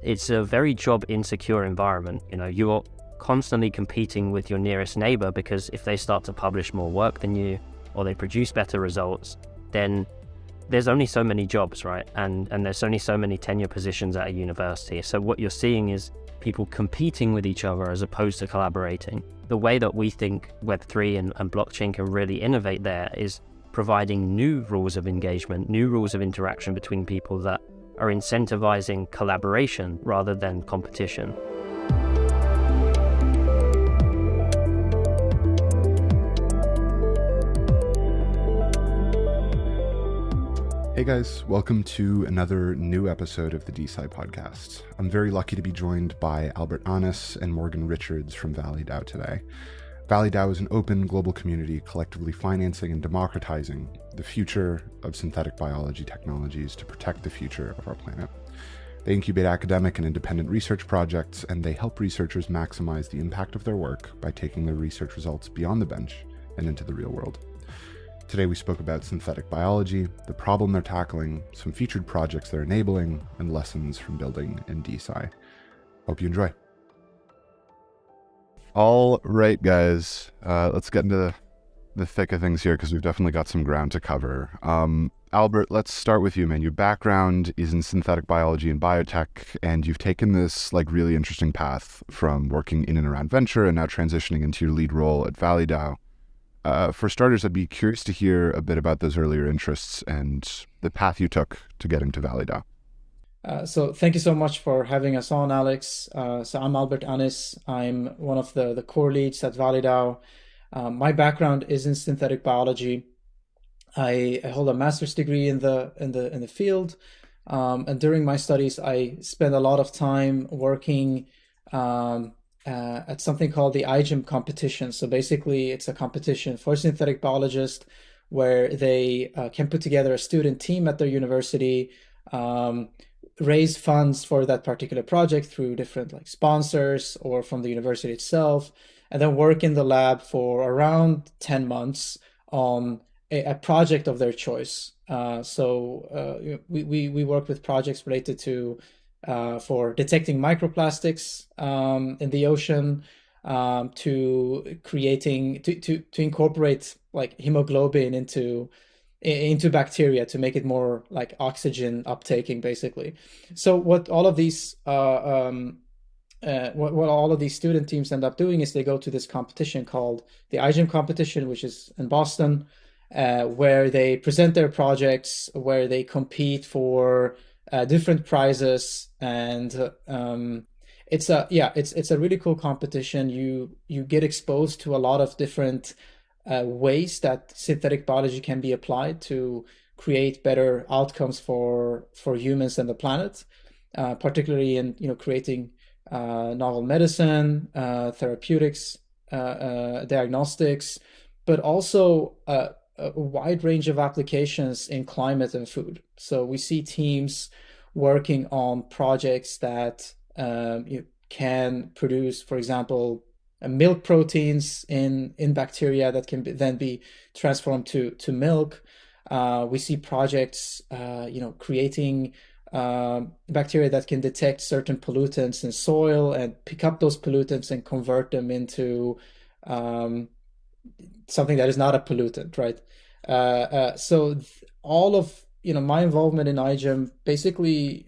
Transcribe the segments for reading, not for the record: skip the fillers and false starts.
it's a very job insecure environment. You're constantly competing with your nearest neighbor, because if they start to publish more work than you, or they produce better results, then there's only so many jobs, right? And there's only so many tenure positions at a university. So what you're seeing is people competing with each other as opposed to collaborating. The way that we think Web3 and blockchain can really innovate there is providing new rules of engagement, new rules of interaction between people that are incentivizing collaboration rather than competition. Hey guys, welcome to another new episode of the DeSci Podcast. I'm very lucky to be joined by Albert Annis and Morgan Richards from ValleyDAO today. ValleyDAO is an open global community collectively financing and democratizing the future of synthetic biology technologies to protect the future of our planet. They incubate academic and independent research projects, and they help researchers maximize the impact of their work by taking their research results beyond the bench and into the real world. Today we spoke about synthetic biology, the problem they're tackling, some featured projects they're enabling, and lessons from building in DeSci. Hope you enjoy. All right, guys, let's get into the thick of things here because we've definitely got some ground to cover. Albert, let's start with you, man. Your background is in synthetic biology and biotech, and you've taken this really interesting path from working in and around venture and now transitioning into your lead role at ValleyDAO. For starters, I'd be curious to hear a bit about those earlier interests and the path you took to getting to ValleyDAO. So thank you so much for having us on, Alex. So I'm Albert Annis. I'm one of the core leads at ValleyDAO. My background is in synthetic biology. I hold a master's degree in the field, and during my studies, I spent a lot of time working at something called the iGEM competition. So basically, it's a competition for synthetic biologists where they can put together a student team at their university, raise funds for that particular project through different sponsors or from the university itself, and then work in the lab for around 10 months on a project of their choice. We work with projects related to for detecting microplastics in the ocean, to creating to incorporate hemoglobin into bacteria to make it more oxygen uptaking, basically. So what all of these student teams end up doing is they go to this competition called the iGEM competition, which is in Boston, where they present their projects, where they compete for different prizes, and it's a really cool competition. You get exposed to a lot of different ways that synthetic biology can be applied to create better outcomes for humans and the planet, particularly in creating novel medicine, therapeutics, diagnostics, but also a wide range of applications in climate and food. So we see teams working on projects that can produce, for example, milk proteins in bacteria that can then be transformed to milk. We see projects, creating bacteria that can detect certain pollutants in soil and pick up those pollutants and convert them into something that is not a pollutant, right? All of my involvement in iGEM basically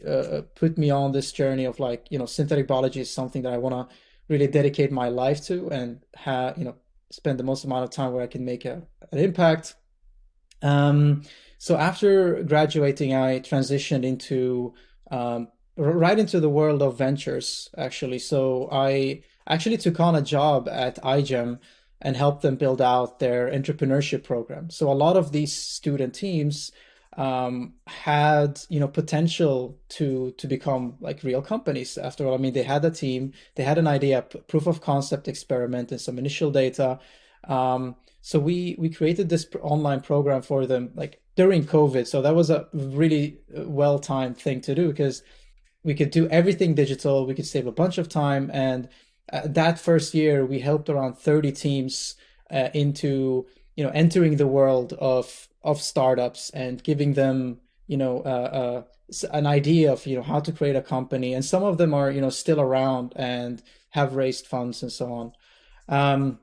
put me on this journey of synthetic biology is something that I want to really dedicate my life to and spend the most amount of time where I can make an impact. So after graduating, I transitioned into right into the world of ventures, actually. So I actually took on a job at iGEM and help them build out their entrepreneurship program. So a lot of these student teams had potential to become real companies. After all, I mean, they had a team, they had an idea, proof of concept experiment, and some initial data. So we created this online program for them during COVID. So that was a really well-timed thing to do because we could do everything digital. We could save a bunch of time, and that first year, we helped around 30 teams into entering the world of startups and giving them an idea of how to create a company, and some of them are still around and have raised funds and so on.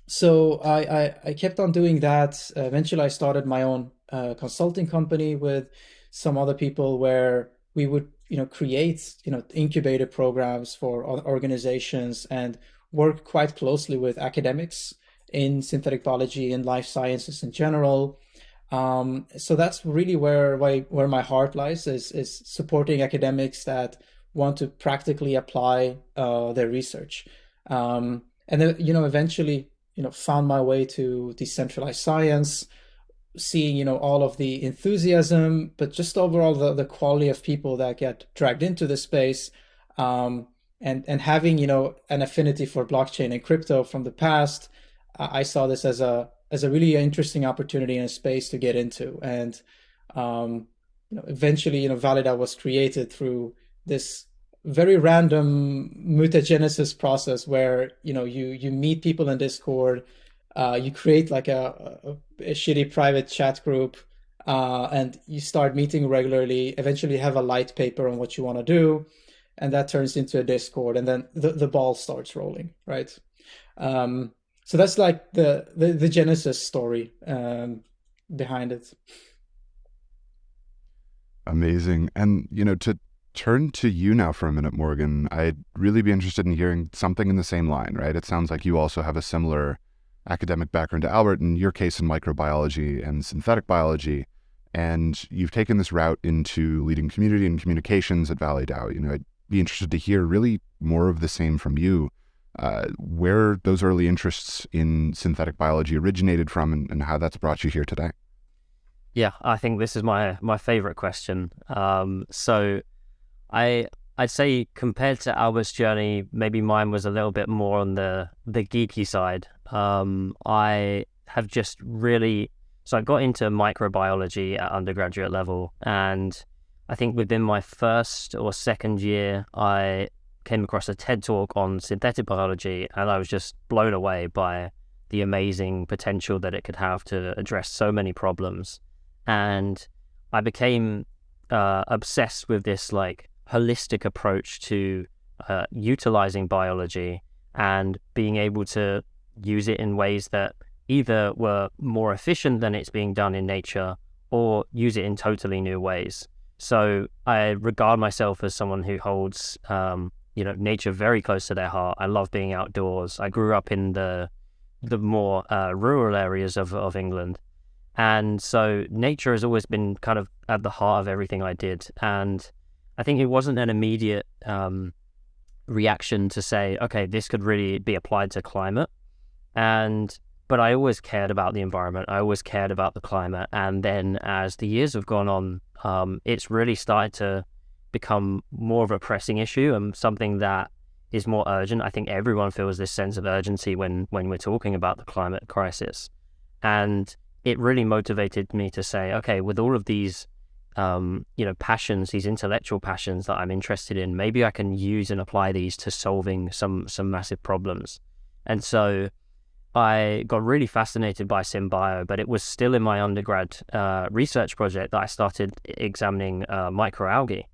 So I kept on doing that. Eventually, I started my own consulting company with some other people, where we would create incubator programs for organizations and work quite closely with academics in synthetic biology and life sciences in general. So that's really where my heart lies, is supporting academics that want to practically apply their research. And then eventually found my way to decentralized science, seeing all of the enthusiasm, but just overall the quality of people that get dragged into the space, and having an affinity for blockchain and crypto from the past. I saw this as a really interesting opportunity in a space to get into, and eventually ValleyDAO was created through this very random mutagenesis process, where you meet people in Discord, you create like a shitty private chat group, and you start meeting regularly. Eventually have a light paper on what you want to do, and that turns into a Discord, and then the ball starts rolling, right? So that's like the genesis story behind it. Amazing. And to turn to you now for a minute, Morgan, I'd really be interested in hearing something in the same line, right? It sounds like you also have a similar academic background to Albert, in your case in microbiology and synthetic biology, and you've taken this route into leading community and communications at ValleyDAO. I'd be interested to hear really more of the same from you, where those early interests in synthetic biology originated from, and how that's brought you here today. Yeah, I think this is my favorite question. So I'd say compared to Albert's journey, maybe mine was a little bit more on the geeky side. I have just so I got into microbiology at undergraduate level, and I think within my first or second year, I came across a TED talk on synthetic biology, and I was just blown away by the amazing potential that it could have to address so many problems. And I became obsessed with this like holistic approach to utilizing biology and being able to use it in ways that either were more efficient than it's being done in nature, or use it in totally new ways. So I regard myself as someone who holds nature very close to their heart. I love being outdoors. I grew up in the more rural areas of England, and so nature has always been kind of at the heart of everything I did. And I think it wasn't an immediate reaction to say, okay, this could really be applied to climate. But I always cared about the environment. I always cared about the climate. And then as the years have gone on, it's really started to become more of a pressing issue and something that is more urgent. I think everyone feels this sense of urgency when we're talking about the climate crisis. And it really motivated me to say, okay, with all of these passions, these intellectual passions that I'm interested in, maybe I can use and apply these to solving some massive problems. And so I got really fascinated by SynBio, but it was still in my undergrad research project that I started examining microalgae.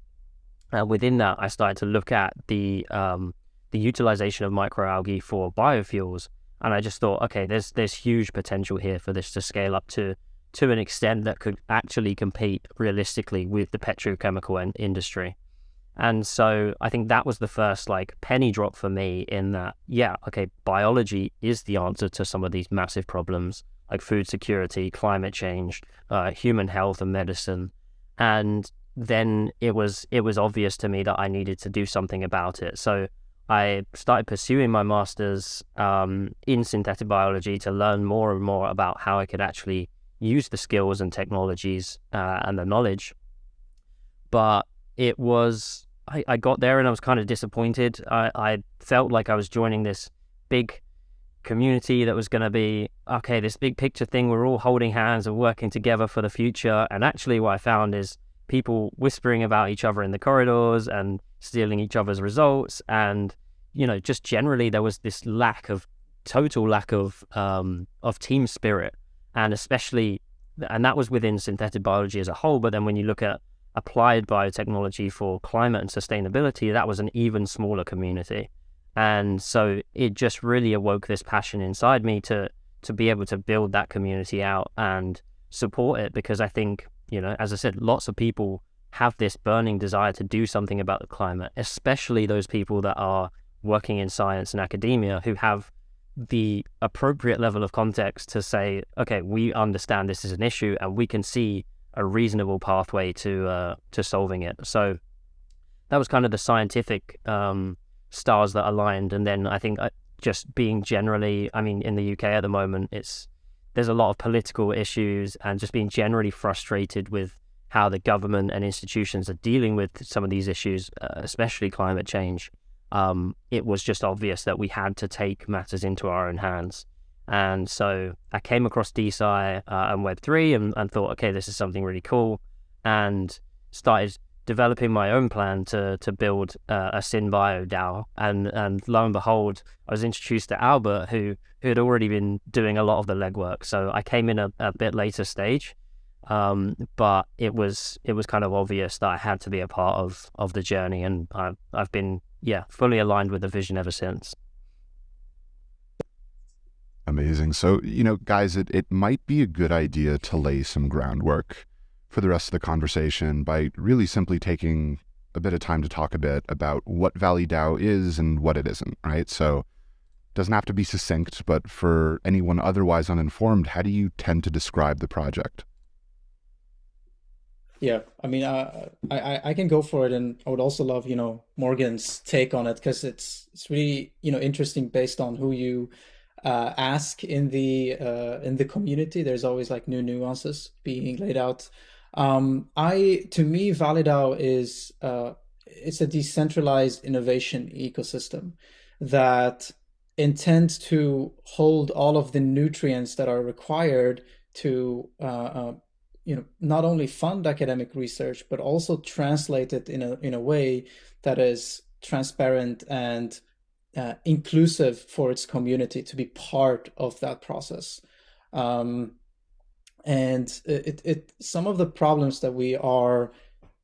Within that, I started to look at the utilization of microalgae for biofuels, and I just thought, okay, there's huge potential here for this to scale up to an extent that could actually compete realistically with the petrochemical industry. And so I think that was the first penny drop for me in that, biology is the answer to some of these massive problems like food security, climate change, human health and medicine. And then it was obvious to me that I needed to do something about it. So I started pursuing my master's in synthetic biology to learn more and more about how I could actually use the skills and technologies and the knowledge. But it was, I got there and I was kind of disappointed. I felt like I was joining this big community that was going to be, okay, this big picture thing, we're all holding hands and working together for the future. And actually what I found is people whispering about each other in the corridors and stealing each other's results. And, just generally there was this total lack of team spirit. And especially and that was within synthetic biology as a whole. But then when you look at applied biotechnology for climate and sustainability, that was an even smaller community. And so it just really awoke this passion inside me to be able to build that community out and support it, because I think, as I said, lots of people have this burning desire to do something about the climate, especially those people that are working in science and academia who have the appropriate level of context to say, okay, we understand this is an issue and we can see a reasonable pathway to solving it. So that was kind of the scientific stars that aligned. And then I think just being generally, in the UK at the moment, there's a lot of political issues, and just being generally frustrated with how the government and institutions are dealing with some of these issues, especially climate change. It was just obvious that we had to take matters into our own hands. And so I came across DeSci and Web3 and thought, okay, this is something really cool, and started developing my own plan to build a SynBio DAO. And lo and behold, I was introduced to Albert, who had already been doing a lot of the legwork. So I came in a bit later stage, but it was kind of obvious that I had to be a part of the journey, and I've been fully aligned with the vision ever since. Amazing. So, guys, it might be a good idea to lay some groundwork for the rest of the conversation by really simply taking a bit of time to talk a bit about what ValleyDAO is and what it isn't, right? So it doesn't have to be succinct, but for anyone otherwise uninformed, how do you tend to describe the project? Yeah, I can go for it, and I would also love, Morgan's take on it, because it's really, interesting based on who you ask in the community. There's always like new nuances being laid out. To me, ValleyDAO is it's a decentralized innovation ecosystem that intends to hold all of the nutrients that are required to not only fund academic research, but also translate it in a way that is transparent and inclusive for its community to be part of that process. And some of the problems that we are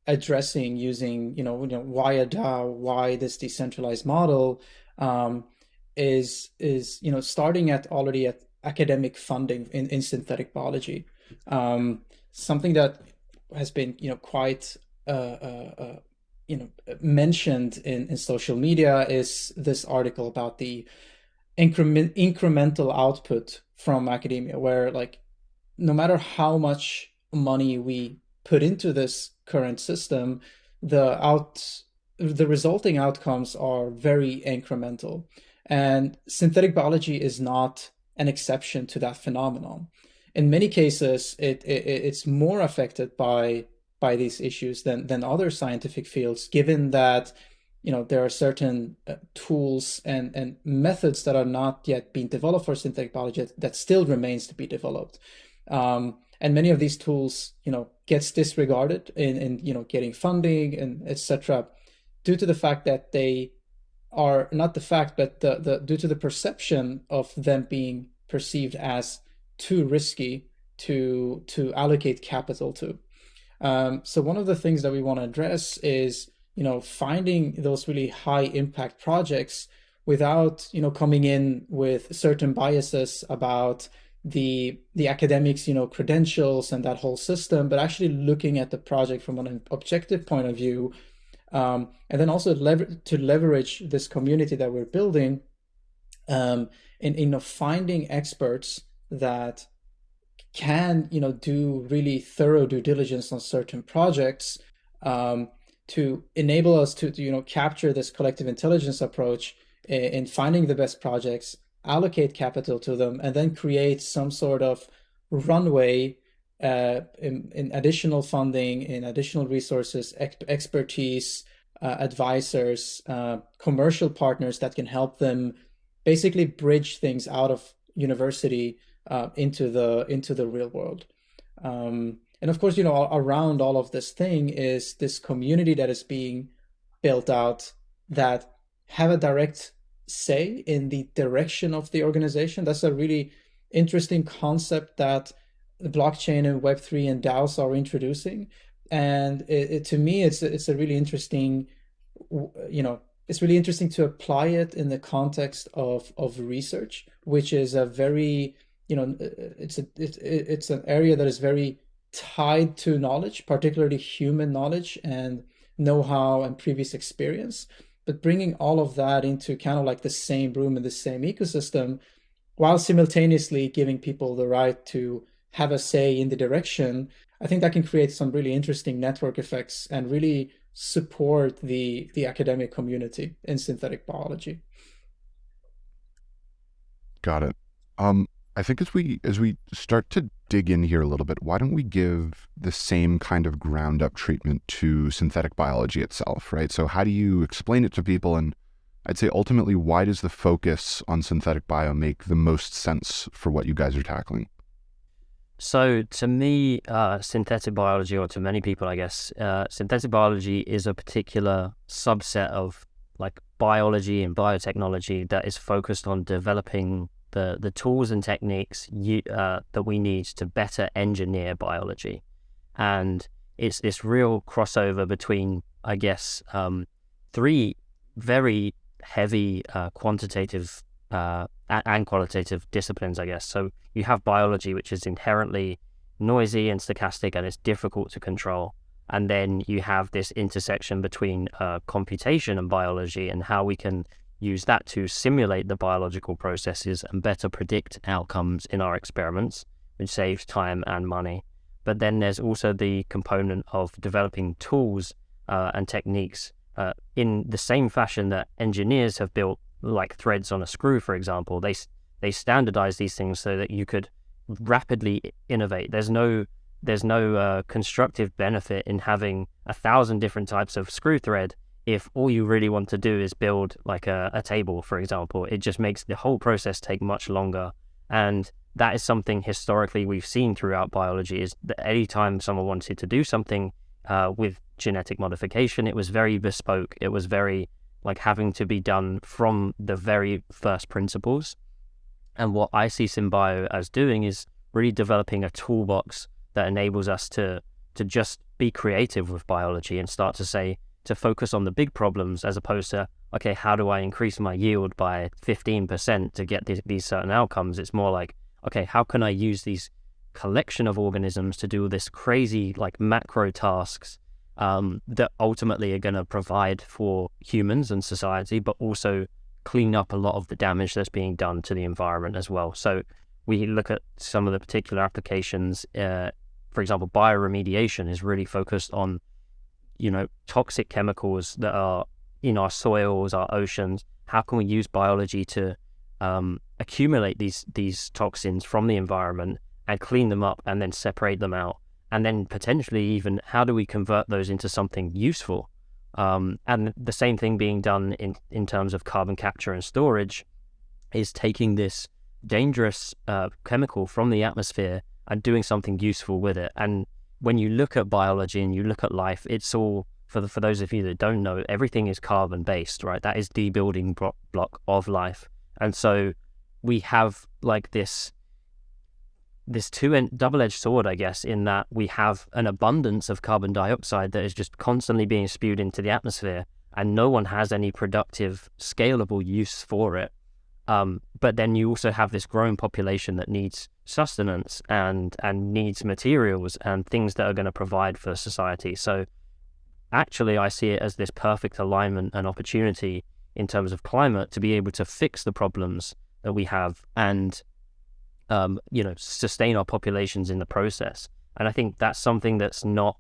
addressing using, why a DAO, why this decentralized model, is starting already at academic funding in synthetic biology. Something that has been, quite mentioned in social media is this article about the incremental output from academia, where like no matter how much money we put into this current system, the resulting outcomes are very incremental. And synthetic biology is not an exception to that phenomenon. In many cases, it's more affected by these issues than other scientific fields, given that there are certain tools and methods that are not yet being developed for synthetic biology that still remains to be developed. And many of these tools, gets disregarded in getting funding and etc. due to the fact that they are not the fact, but due to the perception of them being perceived as too risky to allocate capital to. So one of the things that we want to address is, finding those really high impact projects without, coming in with certain biases about the academics, credentials and that whole system, but actually looking at the project from an objective point of view, and then also to leverage this community that we're building, in finding experts that can do really thorough due diligence on certain projects, to enable us to capture this collective intelligence approach in finding the best projects, allocate capital to them, and then create some sort of runway in additional funding, in additional resources, expertise, advisors, commercial partners that can help them basically bridge things out of university into the real world. And of course, around all of this thing is this community that is being built out that have a direct say in the direction of the organization. That's a really interesting concept that the blockchain and Web3 and DAOs are introducing. And to me, it's a really interesting, it's really interesting to apply it in the context of research, which is a very, it's an area that is very tied to knowledge, particularly human knowledge and know-how and previous experience. But bringing all of that into kind of like the same room in the same ecosystem, while simultaneously giving people the right to have a say in the direction, I think that can create some really interesting network effects and really support the academic community in synthetic biology. Got it. I think as we start to dig in here a little bit, why don't we give the same kind of ground up treatment to synthetic biology itself, right? So how do you explain it to people? And I'd say ultimately, why does the focus on synthetic bio make the most sense for what you guys are tackling? So to me, synthetic biology, or to many people, I guess, synthetic biology is a particular subset of like biology and biotechnology that is focused on developing the tools and techniques that we need to better engineer biology. And it's this real crossover between, I guess, three very heavy quantitative and qualitative disciplines, I guess. So you have biology, which is inherently noisy and stochastic, and it's difficult to control. And then you have this intersection between computation and biology, and how we can use that to simulate the biological processes and better predict outcomes in our experiments, which saves time and money. But then there's also the component of developing tools and techniques in the same fashion that engineers have built, like threads on a screw, for example. They standardize these things so that you could rapidly innovate. There's no constructive benefit in having 1,000 different types of screw thread if all you really want to do is build like a table, for example. It just makes the whole process take much longer. And that is something historically we've seen throughout biology, is that anytime someone wanted to do something with genetic modification, it was very bespoke. It was very like having to be done from the very first principles. And what I see SynBio as doing is really developing a toolbox that enables us to just be creative with biology and start to focus on the big problems, as opposed to, okay, how do I increase my yield by 15% to get these certain outcomes? It's more like, okay, how can I use these collection of organisms to do this crazy like macro tasks that ultimately are going to provide for humans and society, but also clean up a lot of the damage that's being done to the environment as well. So we look at some of the particular applications. For example, bioremediation is really focused on, toxic chemicals that are in our soils, our oceans. How can we use biology to accumulate these toxins from the environment and clean them up and then separate them out? And then potentially even, how do we convert those into something useful? And the same thing being done in terms of carbon capture and storage, is taking this dangerous chemical from the atmosphere and doing something useful with it. And when you look at biology and you look at life, it's all, for those of you that don't know, everything is carbon based, right? That is the building block of life. And so we have like this double-edged sword, I guess, in that we have an abundance of carbon dioxide that is just constantly being spewed into the atmosphere, and no one has any productive, scalable use for it. But then you also have this growing population that needs sustenance and needs materials and things that are going to provide for society. So actually, I see it as this perfect alignment and opportunity in terms of climate to be able to fix the problems that we have and sustain our populations in the process. And I think that's something that's not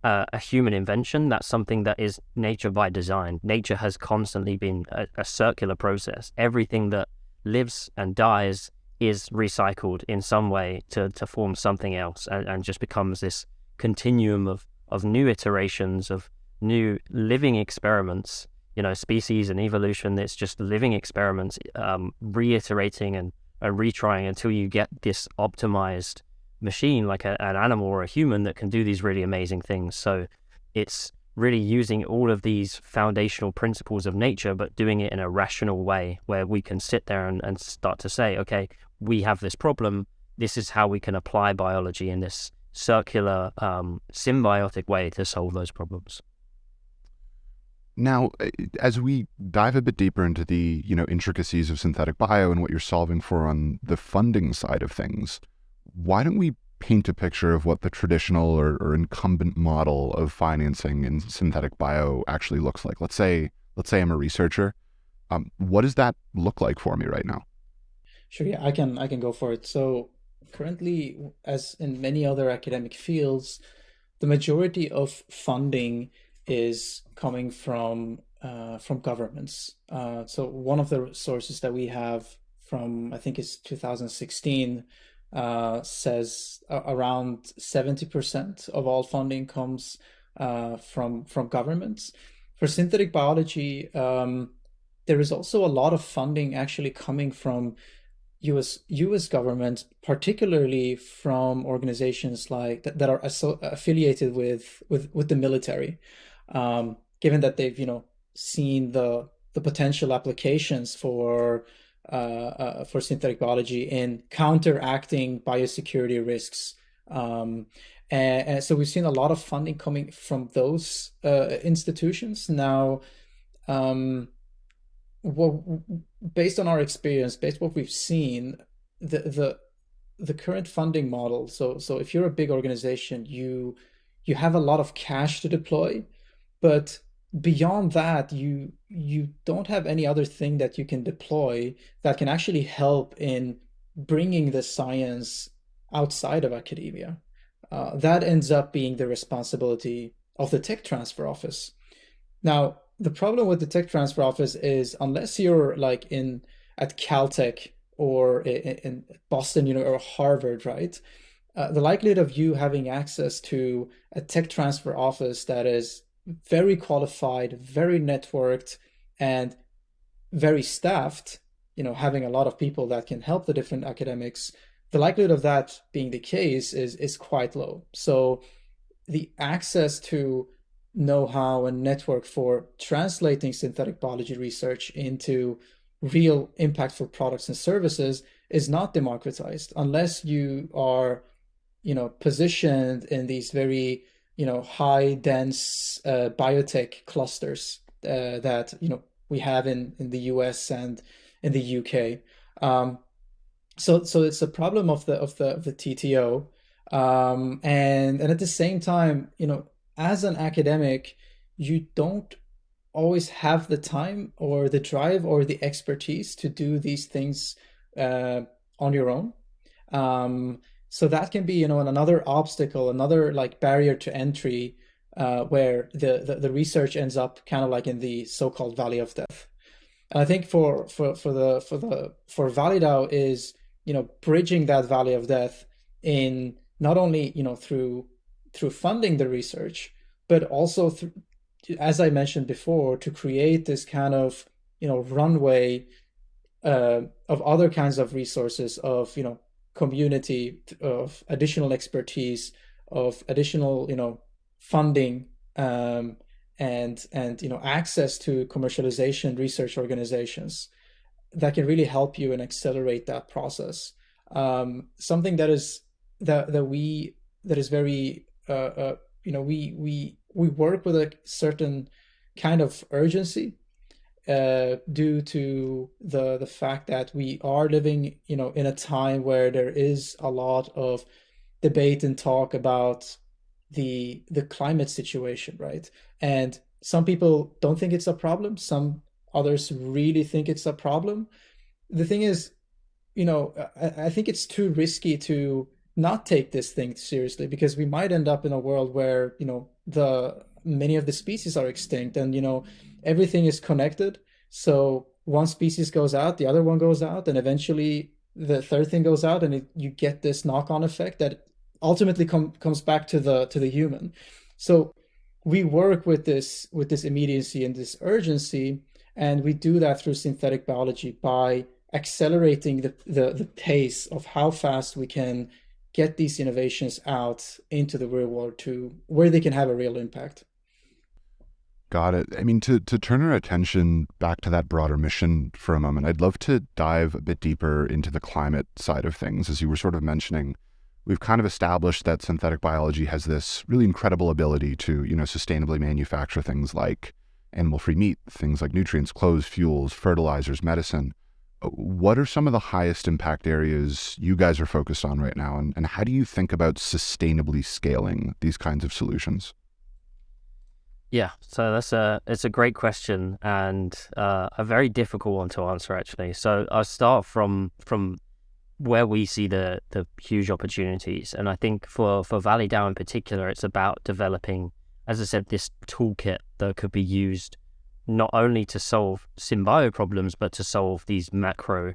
a human invention. That's something that is nature by design. Nature has constantly been a circular process. Everything that lives and dies is recycled in some way to form something else, and just becomes this continuum of new iterations, of new living experiments, species and evolution. It's just living experiments, reiterating and retrying until you get this optimized machine, like an animal or a human, that can do these really amazing things. So it's really using all of these foundational principles of nature, but doing it in a rational way where we can sit there and start to say, okay, we have this problem. this is how we can apply biology in this circular, symbiotic way to solve those problems. Now, as we dive a bit deeper into the, intricacies of synthetic bio and what you're solving for on the funding side of things, why don't we paint a picture of what the traditional or incumbent model of financing in synthetic bio actually looks like? Let's say I'm a researcher. What does that look like for me right now? Sure, yeah, I can go for it. So currently, as in many other academic fields, the majority of funding is coming from governments. So one of the sources that we have from, I think it's 2016, says around 70% of all funding comes from governments. For synthetic biology, there is also a lot of funding actually coming from U.S. government, particularly from organizations like that are affiliated with the military, given that they've seen the potential applications for synthetic biology in counteracting biosecurity risks. And so we've seen a lot of funding coming from those institutions now. Well, based on our experience, based on what we've seen, the current funding model. So if you're a big organization, you have a lot of cash to deploy, but beyond that, you don't have any other thing that you can deploy that can actually help in bringing the science outside of academia. That ends up being the responsibility of the tech transfer office. Now, the problem with the tech transfer office is unless you're like at Caltech or in Boston, or Harvard, right? The likelihood of you having access to a tech transfer office that is very qualified, very networked, and very staffed, having a lot of people that can help the different academics, the likelihood of that being the case is quite low. So the access to know-how and network for translating synthetic biology research into real impactful products and services is not democratized unless you are, positioned in these very, high dense biotech clusters that, we have in the US and in the UK. So it's a problem of the TTO. And at the same time, as an academic, you don't always have the time or the drive or the expertise to do these things on your own. So that can be, another obstacle, another like barrier to entry, where the research ends up kind of like in the so-called valley of death. And I think for ValleyDAO is, bridging that valley of death in not only, through funding the research, but also as I mentioned before, to create this kind of, runway of other kinds of resources, of, community, of additional expertise, of additional, funding, and access to commercialization research organizations that can really help you and accelerate that process. Something that is very we work with a certain kind of urgency due to the fact that we are living in a time where there is a lot of debate and talk about the climate situation, right? And some people don't think it's a problem, some others really think it's a problem. The thing is, I think it's too risky to not take this thing seriously, because we might end up in a world where many of the species are extinct, and everything is connected. So one species goes out, the other one goes out, and eventually the third thing goes out, and you get this knock-on effect that ultimately comes back to the human. So we work with this immediacy and this urgency, and we do that through synthetic biology by accelerating the pace of how fast we can get these innovations out into the real world to where they can have a real impact. Got it. I mean, to turn our attention back to that broader mission for a moment, I'd love to dive a bit deeper into the climate side of things. As you were sort of mentioning, we've kind of established that synthetic biology has this really incredible ability to, sustainably manufacture things like animal-free meat, things like nutrients, clothes, fuels, fertilizers, medicine. What are some of the highest impact areas you guys are focused on right now? And how do you think about sustainably scaling these kinds of solutions? Yeah, so it's a great question and a very difficult one to answer actually. So I'll start from where we see the huge opportunities, and I think for ValleyDAO in particular, it's about developing, as I said, this toolkit that could be used not only to solve symbio problems, but to solve these macro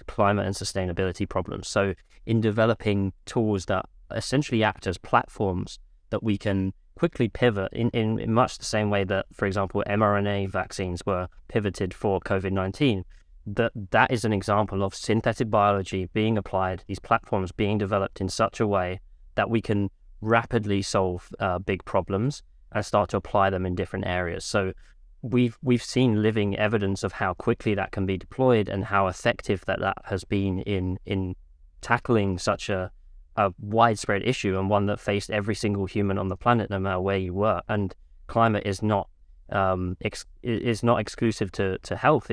climate and sustainability problems. So in developing tools that essentially act as platforms that we can quickly pivot in much the same way that, for example, mRNA vaccines were pivoted for COVID-19. That is an example of synthetic biology being applied, these platforms being developed in such a way that we can rapidly solve big problems and start to apply them in different areas. So we've seen living evidence of how quickly that can be deployed and how effective that has been in tackling such a widespread issue, and one that faced every single human on the planet, no matter where you were. And climate is not exclusive to health.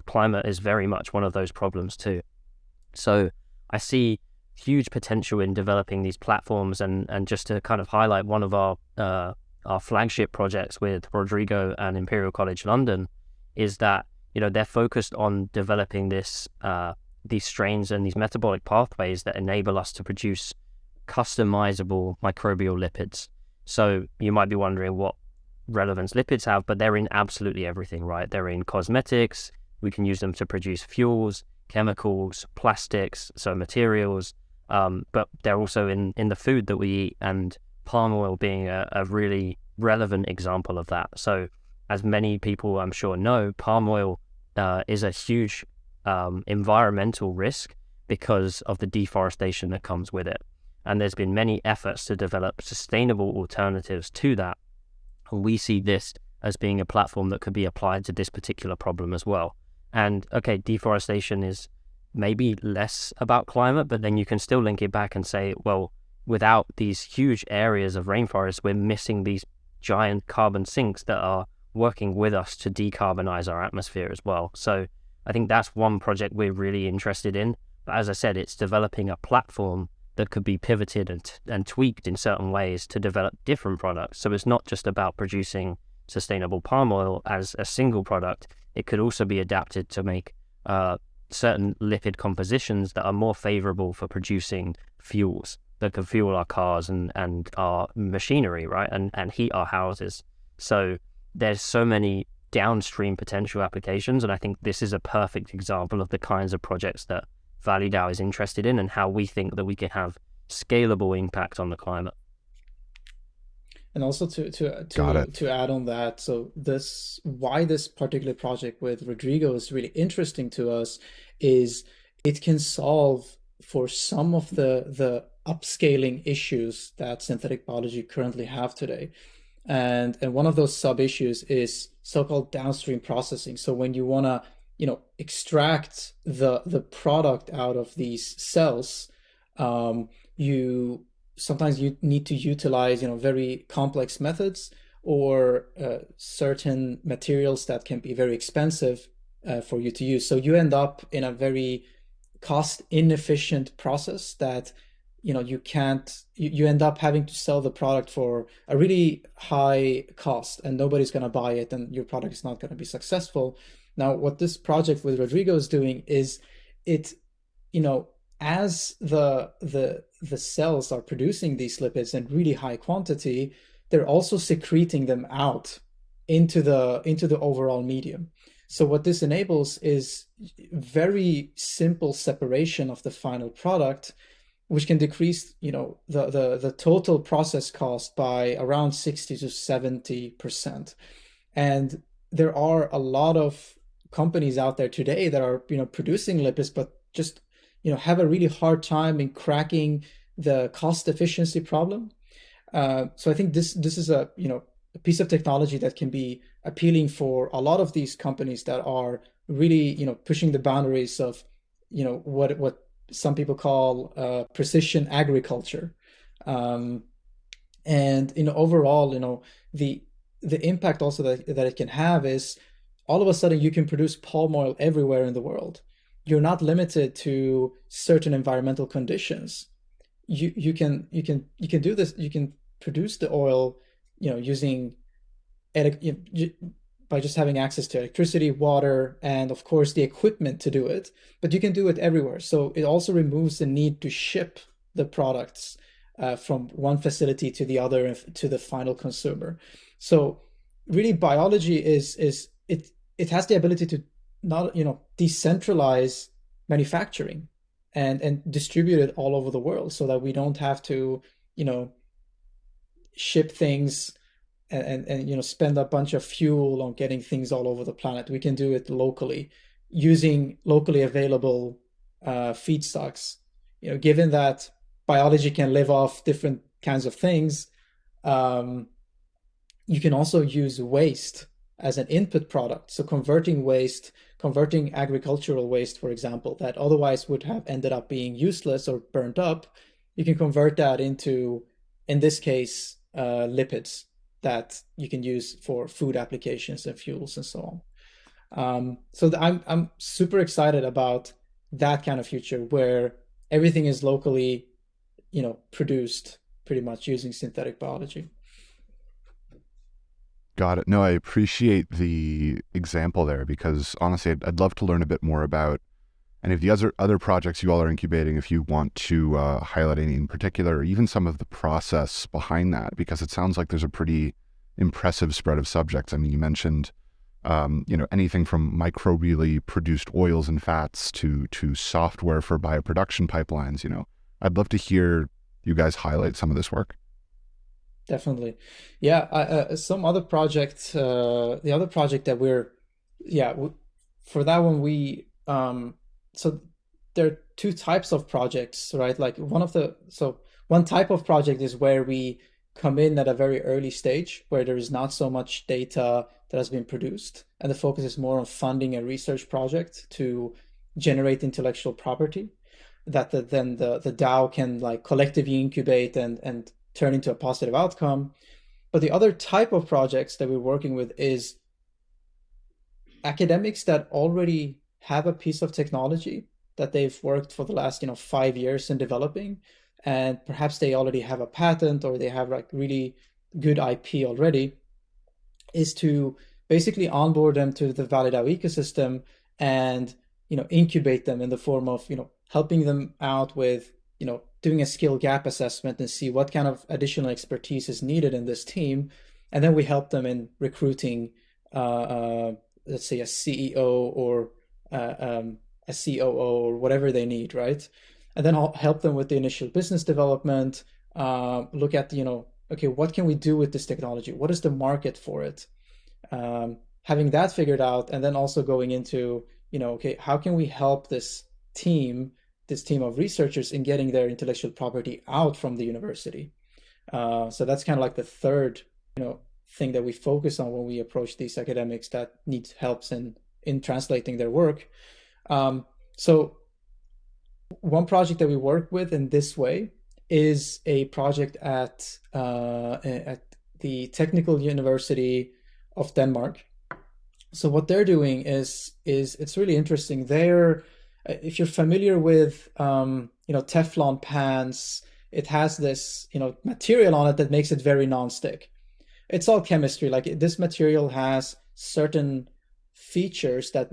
Climate is very much one of those problems too. So I see huge potential in developing these platforms, and just to kind of highlight one of our flagship projects with Rodrigo and Imperial College London is that they're focused on developing these strains and these metabolic pathways that enable us to produce customizable microbial lipids. So you might be wondering what relevance lipids have, but they're in absolutely everything, right? They're in cosmetics. We can use them to produce fuels, chemicals, plastics, so materials, but they're also in the food that we eat, and palm oil being a really relevant example of that. So as many people I'm sure know, palm oil is a huge environmental risk because of the deforestation that comes with it. And there's been many efforts to develop sustainable alternatives to that. And we see this as being a platform that could be applied to this particular problem as well. And okay, deforestation is maybe less about climate, but then you can still link it back and say, well, without these huge areas of rainforest, we're missing these giant carbon sinks that are working with us to decarbonize our atmosphere as well. So I think that's one project we're really interested in. But as I said, it's developing a platform that could be pivoted and tweaked in certain ways to develop different products. So it's not just about producing sustainable palm oil as a single product. It could also be adapted to make certain lipid compositions that are more favorable for producing fuels that can fuel our cars and our machinery, right? And heat our houses. So there's so many downstream potential applications, and I think this is a perfect example of the kinds of projects that ValleyDAO is interested in, and how we think that we can have scalable impact on the climate. And also to add on that, so why this particular project with Rodrigo is really interesting to us is it can solve for some of the upscaling issues that synthetic biology currently have today. And one of those sub issues is so-called downstream processing. So when you want to, extract the product out of these cells, you need to utilize, very complex methods or certain materials that can be very expensive for you to use. So you end up in a very cost inefficient process that you end up having to sell the product for a really high cost, and nobody's going to buy it, and your product is not going to be successful. Now, what this project with Rodrigo is doing is as the cells are producing these lipids in really high quantity, they're also secreting them out into the overall medium. So what this enables is very simple separation of the final product, which can decrease, the total process cost by around 60 to 70%. And there are a lot of companies out there today that are, producing lipids, but just, have a really hard time in cracking the cost efficiency problem. So I think this is a a piece of technology that can be appealing for a lot of these companies that are really, pushing the boundaries of, what some people call precision agriculture. And overall, the impact also that it can have is all of a sudden you can produce palm oil everywhere in the world. You're not limited to certain environmental conditions. You can do this. You can produce the oil, using by just having access to electricity, water, and of course the equipment to do it. But you can do it everywhere. So it also removes the need to ship the products from one facility to the other to the final consumer. So really, biology it has the ability to not decentralize manufacturing and distribute it all over the world, so that we don't have to ship things and spend a bunch of fuel on getting things all over the planet. We can do it locally using locally available feedstocks. Given that biology can live off different kinds of things, you can also use waste as an input product. So converting agricultural waste, for example, that otherwise would have ended up being useless or burnt up, you can convert that into, in this case, lipids that you can use for food applications and fuels and so on. So I'm super excited about that kind of future where everything is locally, produced pretty much using synthetic biology. Got it. No, I appreciate the example there, because honestly, I'd love to learn a bit more about any of the other projects you all are incubating, if you want to highlight any in particular, or even some of the process behind that, because it sounds like there's a pretty impressive spread of subjects. I mean, you mentioned anything from microbially produced oils and fats to software for bioproduction pipelines. I'd love to hear you guys highlight some of this work. Definitely. Yeah. Some other project, the other project that for that one, so there are two types of projects, right? Like one type of project is where we come in at a very early stage where there is not so much data that has been produced. And the focus is more on funding a research project to generate intellectual property that then the DAO can like collectively incubate and turn into a positive outcome. But the other type of projects that we're working with is academics that already have a piece of technology that they've worked for the last 5 years in developing, and perhaps they already have a patent or they have like really good IP already, is to basically onboard them to the ValleyDAO ecosystem and incubate them in the form of helping them out with doing a skill gap assessment and see what kind of additional expertise is needed in this team. And then we help them in recruiting, let's say, a CEO or a COO or whatever they need, right? And then I'll help them with the initial business development, look at, okay, what can we do with this technology? What is the market for it? Having that figured out, and then also going into, okay, how can we help this team of researchers in getting their intellectual property out from the university? So that's kind of like the third, thing that we focus on when we approach these academics that need helps in translating their work. So one project that we work with in this way is a project at the Technical University of Denmark. So what they're doing is it's really interesting. If you're familiar with Teflon pans, it has this material on it that makes it very non-stick. It's all chemistry. Like this material has certain features that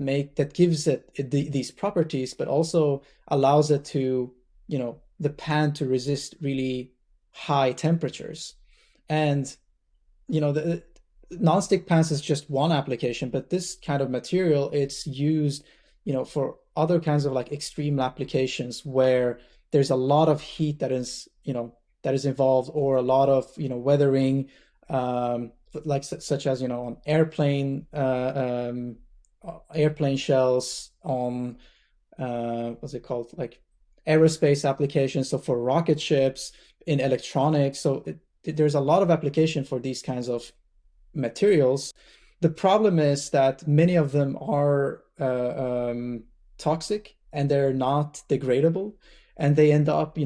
gives it these properties, but also allows it to the pan to resist really high temperatures. And the non-stick pans is just one application, but this kind of material, it's used for other kinds of like extreme applications where there's a lot of heat that is involved, or a lot of weathering, like such as on airplane shells, on what's it called, like aerospace applications, so for rocket ships, in electronics. So there's a lot of application for these kinds of materials. The problem is that many of them are toxic and they're not degradable, and they end up,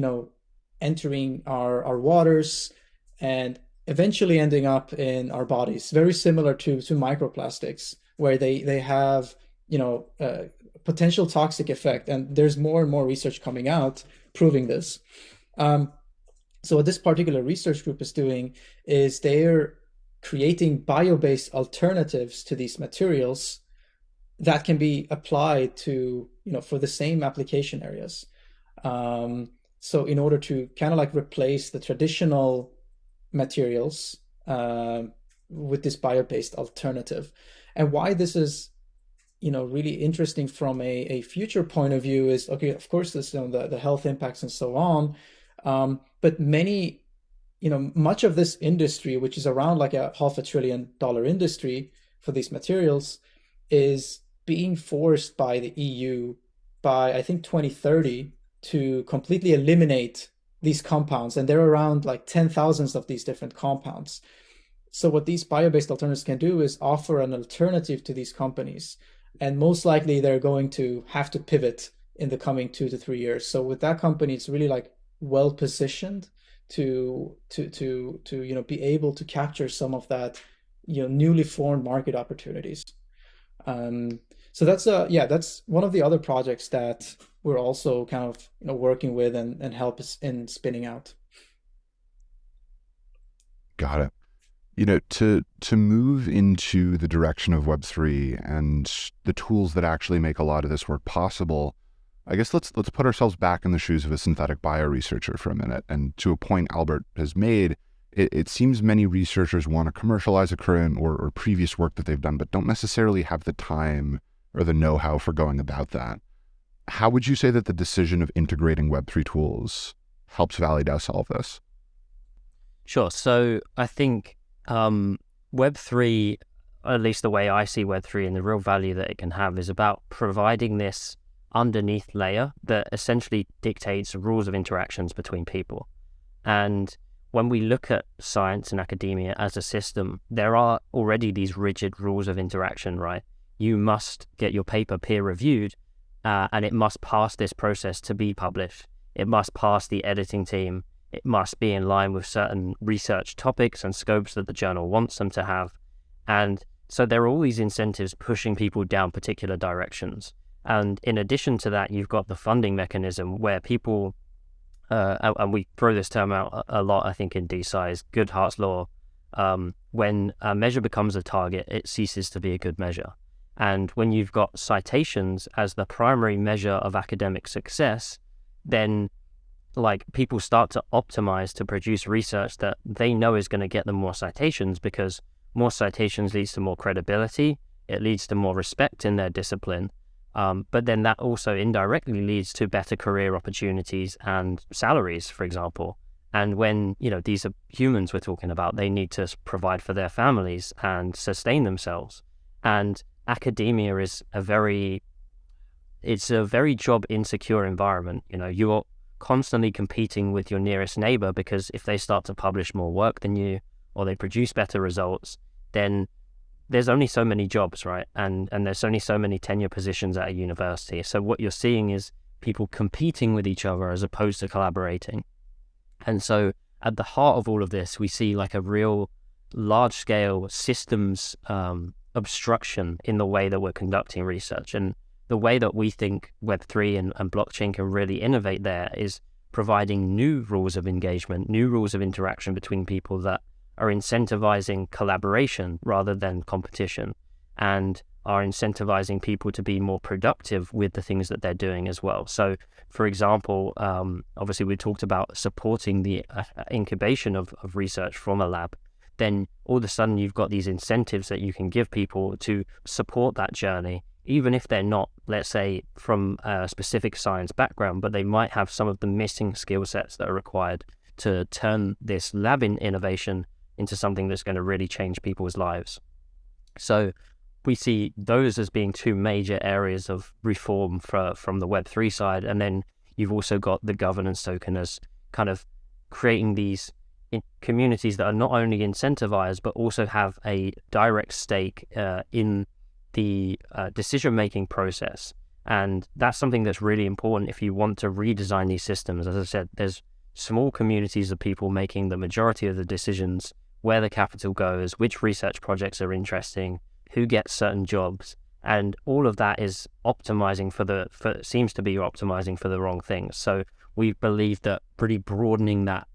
entering our waters and eventually ending up in our bodies. Very similar to microplastics, where they have, potential toxic effect, and there's more and more research coming out proving this. So what this particular research group is doing is they're creating bio-based alternatives to these materials that can be applied to, for the same application areas. So in order to kind of like replace the traditional materials with this bio-based alternative. And why this is, really interesting from a future point of view is, okay, of course, this, the health impacts and so on. But many, much of this industry, which is around like a $500 billion industry for these materials, is being forced by the EU by, I think, 2030 to completely eliminate these compounds. And there are around like 10,000 of these different compounds. So what these bio-based alternatives can do is offer an alternative to these companies. And most likely they're going to have to pivot in the coming 2 to 3 years. So with that company, it's really like well positioned to be able to capture some of that, newly formed market opportunities. So that's one of the other projects that we're also kind of working with and help us in spinning out. Got it. To move into the direction of Web3 and the tools that actually make a lot of this work possible, I guess let's put ourselves back in the shoes of a synthetic bio researcher for a minute. And to a point Albert has made, it seems many researchers want to commercialize a current or previous work that they've done, but don't necessarily have the time or the know-how for going about that. How would you say that the decision of integrating Web3 tools helps ValleyDAO solve this? Sure. So I think Web3, at least the way I see Web3 and the real value that it can have, is about providing this underneath layer that essentially dictates rules of interactions between people. And when we look at science and academia as a system, there are already these rigid rules of interaction, right? You must get your paper peer reviewed, and it must pass this process to be published. It must pass the editing team. It must be in line with certain research topics and scopes that the journal wants them to have. And so there are all these incentives pushing people down particular directions. And in addition to that, you've got the funding mechanism where people, and we throw this term out a lot, I think, in DeSci's Goodhart's law, when a measure becomes a target, it ceases to be a good measure. And when you've got citations as the primary measure of academic success, then like people start to optimize to produce research that they know is going to get them more citations, because more citations leads to more credibility. It leads to more respect in their discipline. But then that also indirectly leads to better career opportunities and salaries, for example. And when, these are humans we're talking about, they need to provide for their families and sustain themselves. And academia is a very job insecure environment. You're constantly competing with your nearest neighbor, because if they start to publish more work than you, or they produce better results, then there's only so many jobs, right? And there's only so many tenure positions at a university. So what you're seeing is people competing with each other as opposed to collaborating. And so at the heart of all of this, we see like a real large-scale systems obstruction in the way that we're conducting research. And the way that we think Web3 and blockchain can really innovate there is providing new rules of engagement, new rules of interaction between people that are incentivizing collaboration rather than competition, and are incentivizing people to be more productive with the things that they're doing as well. So, for example, obviously we talked about supporting the incubation of research from a lab. Then all of a sudden you've got these incentives that you can give people to support that journey, even if they're not, let's say, from a specific science background, but they might have some of the missing skill sets that are required to turn this lab innovation into something that's going to really change people's lives. So we see those as being two major areas of reform from the Web3 side. And then you've also got the governance token as kind of creating these communities that are not only incentivized but also have a direct stake in the decision-making process. And that's something that's really important if you want to redesign these systems. As I said, there's small communities of people making the majority of the decisions, where the capital goes, which research projects are interesting, who gets certain jobs, and all of that is optimizing seems to be optimizing for the wrong things. So we believe that really broadening that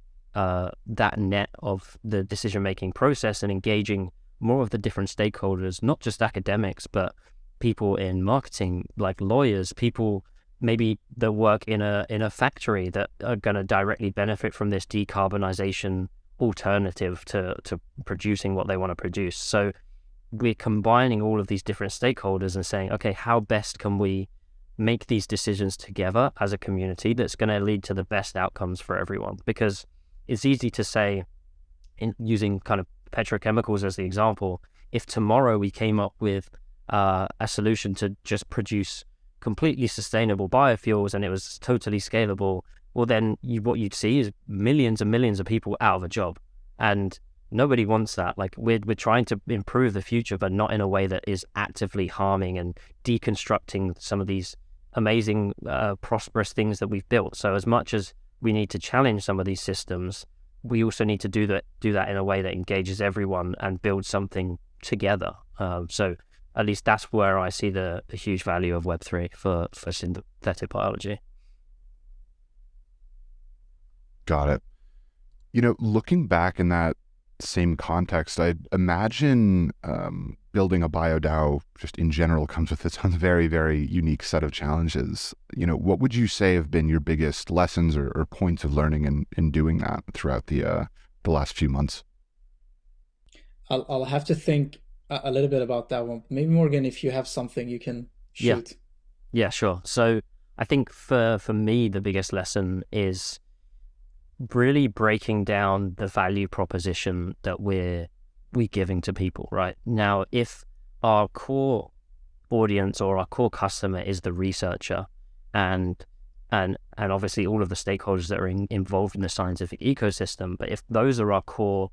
net of the decision-making process and engaging more of the different stakeholders, not just academics, but people in marketing, like lawyers, people maybe that work in a factory that are going to directly benefit from this decarbonization alternative to producing what they want to produce. So we're combining all of these different stakeholders and saying, okay, how best can we make these decisions together as a community that's going to lead to the best outcomes for everyone? Because it's easy to say, in using kind of petrochemicals as the example, if tomorrow we came up with a solution to just produce completely sustainable biofuels and it was totally scalable, well then what you'd see is millions and millions of people out of a job, and nobody wants that. Like we're trying to improve the future, but not in a way that is actively harming and deconstructing some of these amazing prosperous things that we've built. So as much as we need to challenge some of these systems, we also need to do that in a way that engages everyone and build something together. So at least that's where I see the huge value of Web3 for synthetic biology. Got it. Looking back in that same context, I imagine building a bio-DAO just in general comes with its own very, very unique set of challenges. What would you say have been your biggest lessons or points of learning in doing that throughout the last few months? I'll have to think a little bit about that one. Maybe Morgan, if you have something you can shoot. Yeah, sure. So I think for me, the biggest lesson is really breaking down the value proposition that we're giving to people right now. If our core audience or our core customer is the researcher and obviously all of the stakeholders that are involved in the scientific ecosystem, but if those are our core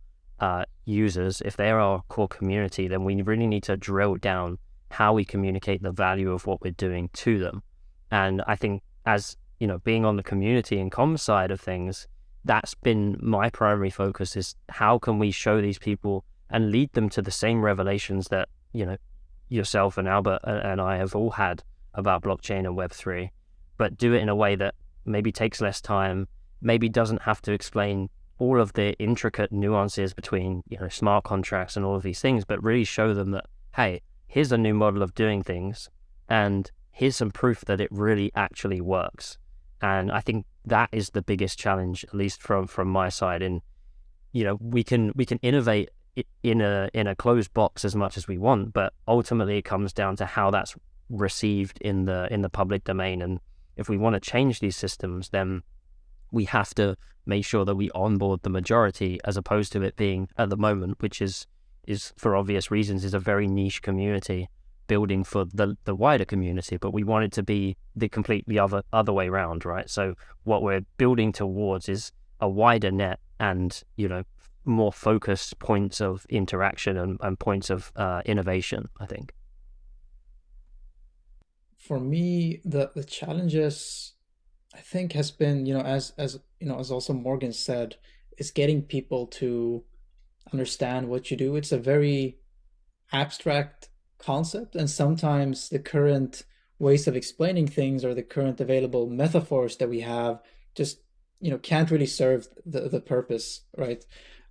users, if they're our core community, then we really need to drill down how we communicate the value of what we're doing to them. And I think, as being on the community and comms side of things, that's been my primary focus, is how can we show these people and lead them to the same revelations that yourself and Albert and I have all had about blockchain and Web3, but do it in a way that maybe takes less time, maybe doesn't have to explain all of the intricate nuances between smart contracts and all of these things, but really show them that, hey, here's a new model of doing things and here's some proof that it really actually works. And I think that is the biggest challenge, at least from my side. And we can innovate in a closed box as much as we want, but ultimately it comes down to how that's received in the public domain. And if we want to change these systems, then we have to make sure that we onboard the majority, as opposed to it being at the moment, which is for obvious reasons, is a very niche community building for the wider community. But we want it to be the completely other way around, right? So what we're building towards is a wider net and more focused points of interaction and points of innovation, I think. For me, the challenges, I think, has been, as also Morgan said, is getting people to understand what you do. It's a very abstract concept, and sometimes the current ways of explaining things or the current available metaphors that we have just can't really serve the purpose, right?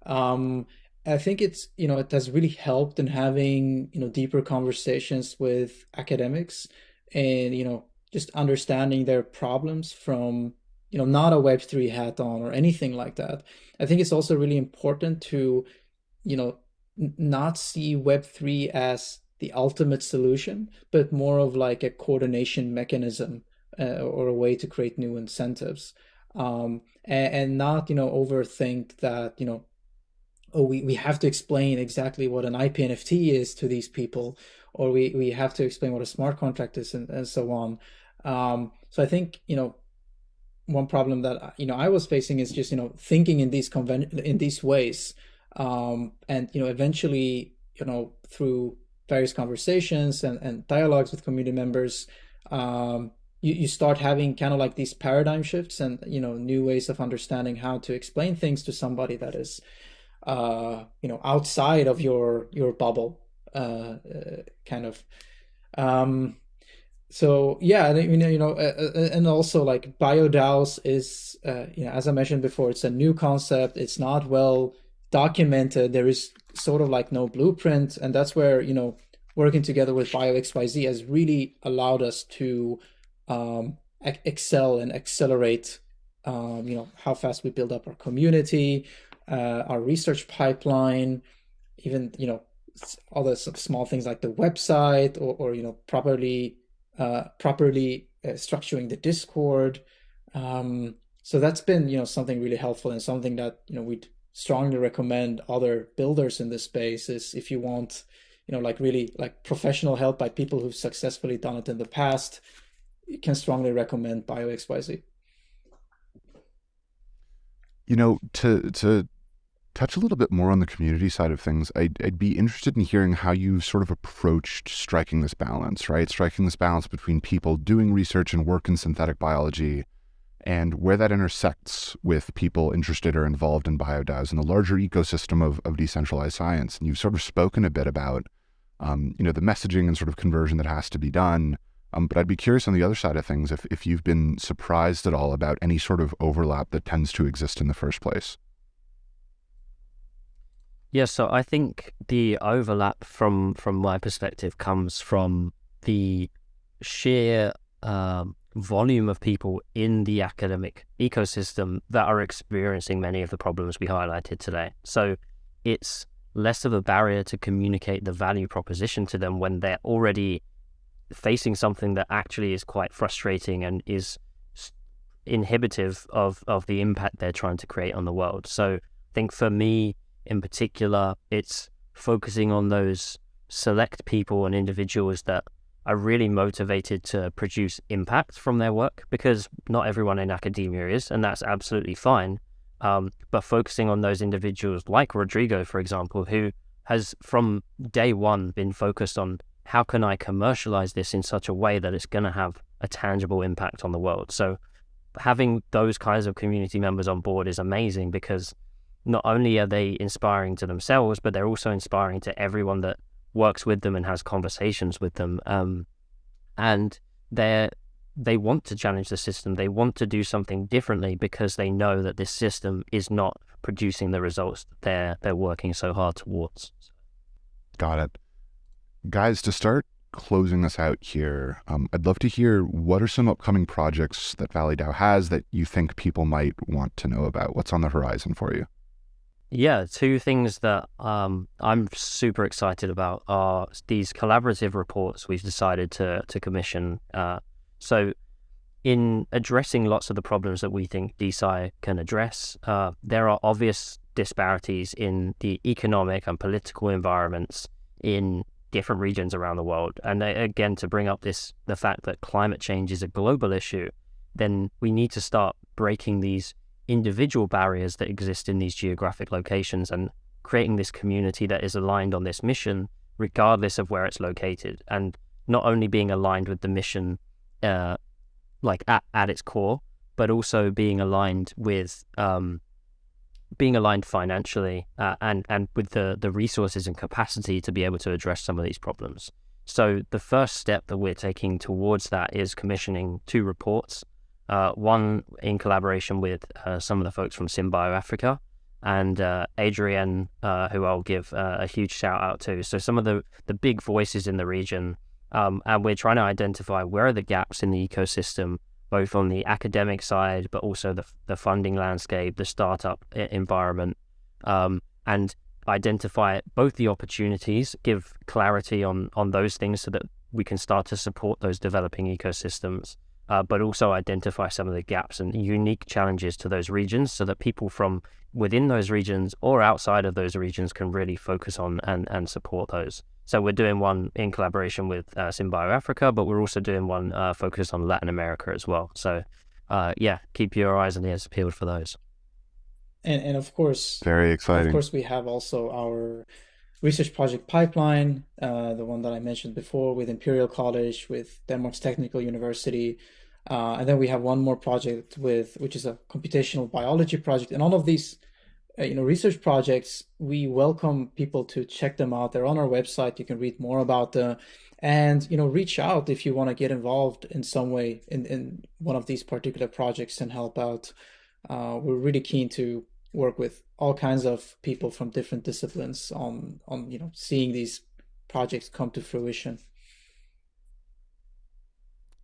I think it's it has really helped in having deeper conversations with academics and just understanding their problems from not a Web3 hat on or anything like that. I think it's also really important to not see Web3 as the ultimate solution, but more of like a coordination mechanism or a way to create new incentives, and not overthink that we have to explain exactly what an IP NFT is to these people, or we have to explain what a smart contract is and so on. So I think one problem that I was facing is just thinking in these ways, and eventually through various conversations and dialogues with community members, you start having kind of like these paradigm shifts and new ways of understanding how to explain things to somebody that is outside of your bubble, kind of. So yeah, and also like BioDAOs is, as I mentioned before, it's a new concept. It's not well documented. There is sort of like no blueprint, and that's where working together with Bio.xyz has really allowed us to excel and accelerate. How fast we build up our community, our research pipeline, even all the small things like the website, or properly structuring the Discord. So that's been something really helpful, and something that we'd strongly recommend other builders in this space is, if you want like really like professional help by people who've successfully done it in the past, you can strongly recommend Bio.xyz. To touch a little bit more on the community side of things, I'd be interested in hearing how you sort of approached striking this balance, right? Striking this balance between people doing research and work in synthetic biology, and where that intersects with people interested or involved in BioDAOs and the larger ecosystem of decentralized science. And you've sort of spoken a bit about, the messaging and sort of conversion that has to be done. But I'd be curious on the other side of things, if you've been surprised at all about any sort of overlap that tends to exist in the first place. Yeah, so I think the overlap from my perspective comes from the sheer volume of people in the academic ecosystem that are experiencing many of the problems we highlighted today. So it's less of a barrier to communicate the value proposition to them when they're already facing something that actually is quite frustrating and is inhibitive of the impact they're trying to create on the world. So I think for me, in particular, it's focusing on those select people and individuals that are really motivated to produce impact from their work, because not everyone in academia is, and that's absolutely fine. But focusing on those individuals like Rodrigo, for example, who has from day one been focused on how can I commercialize this in such a way that it's going to have a tangible impact on the world. So having those kinds of community members on board is amazing, because not only are they inspiring to themselves, but they're also inspiring to everyone that works with them and has conversations with them. And they want to challenge the system. They want to do something differently because they know that this system is not producing the results that they're working so hard towards. Got it. Guys, to start closing us out here, I'd love to hear, what are some upcoming projects that ValleyDAO has that you think people might want to know about? What's on the horizon for you? Yeah, two things that I'm super excited about are these collaborative reports we've decided to commission. So in addressing lots of the problems that we think DeSci can address, there are obvious disparities in the economic and political environments in different regions around the world. And again, to bring up the fact that climate change is a global issue, then we need to start breaking these individual barriers that exist in these geographic locations and creating this community that is aligned on this mission, regardless of where it's located, and not only being aligned with the mission like at its core, but also being aligned with being aligned financially and with the resources and capacity to be able to address some of these problems. So the first step that we're taking towards that is commissioning 2 reports. One in collaboration with some of the folks from SynBio Africa, and Adrienne, who I'll give a huge shout out to. So some of the big voices in the region, and we're trying to identify where are the gaps in the ecosystem, both on the academic side, but also the funding landscape, the startup environment, and identify both the opportunities, give clarity on those things so that we can start to support those developing ecosystems, but also identify some of the gaps and unique challenges to those regions so that people from within those regions or outside of those regions can really focus on and support those. So we're doing one in collaboration with SynBio Africa, but we're also doing one focused on Latin America as well. So keep your eyes and ears peeled for those. And of course, very exciting. Of course, we have also our research project pipeline, the one that I mentioned before with Imperial College, with Denmark's Technical University. And then we have one more project which is a computational biology project. And all of these research projects, we welcome people to check them out. They're on our website. You can read more about them, and reach out if you want to get involved in some way in one of these particular projects and help out. We're really keen to work with all kinds of people from different disciplines on seeing these projects come to fruition.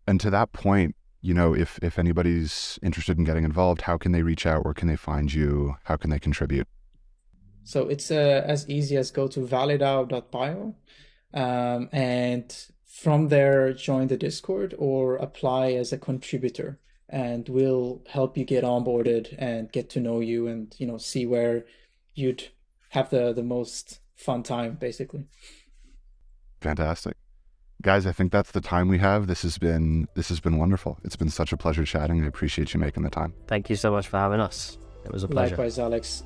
And to that point, if anybody's interested in getting involved, how can they reach out? Where can they find you? How can they contribute? So it's as easy as go to ValleyDAO.bio, and from there join the Discord or apply as a contributor, and we'll help you get onboarded and get to know you and see where you'd have the most fun time, basically. Fantastic. Guys, I think that's the time we have. This has been wonderful. It's been such a pleasure chatting. I appreciate you making the time. Thank you so much for having us. It was a pleasure. Likewise, Alex.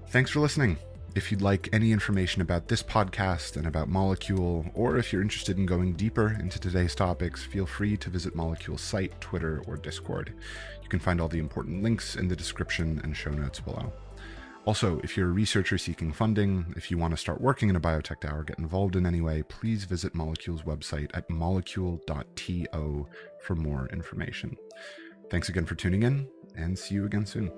Thanks for listening. If you'd like any information about this podcast and about Molecule, or if you're interested in going deeper into today's topics, feel free to visit Molecule's site, Twitter, or Discord. You can find all the important links in the description and show notes below. Also, if you're a researcher seeking funding, if you want to start working in a biotech DAO or get involved in any way, please visit Molecule's website at molecule.to for more information. Thanks again for tuning in, and see you again soon.